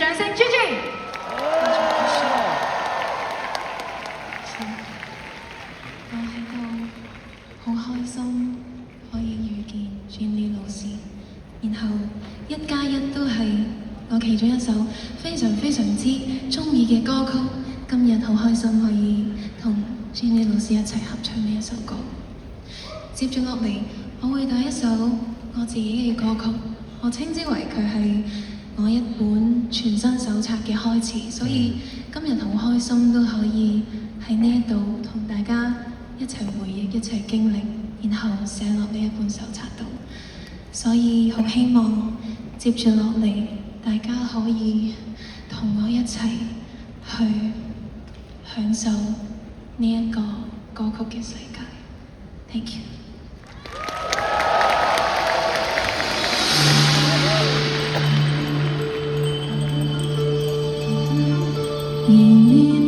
掌聲 ，Gigi。我喺度好開心可以遇見 Jenny 老師，然後1+1都係我其中一首非常非常之中意嘅歌曲。今日好開心可以同 Jenny 老師一齊合唱呢一首歌。接住落嚟，我會帶一首我自己嘅歌曲，我稱之為佢係我一本全新手冊嘅開始，所以今日好開心都可以喺呢一度同大家一齊回憶、一齊經歷，然後寫落呢一本手冊度。所以好希望接住落嚟，大家可以同我一齊去享受呢一個歌曲嘅世界。Thank you。而你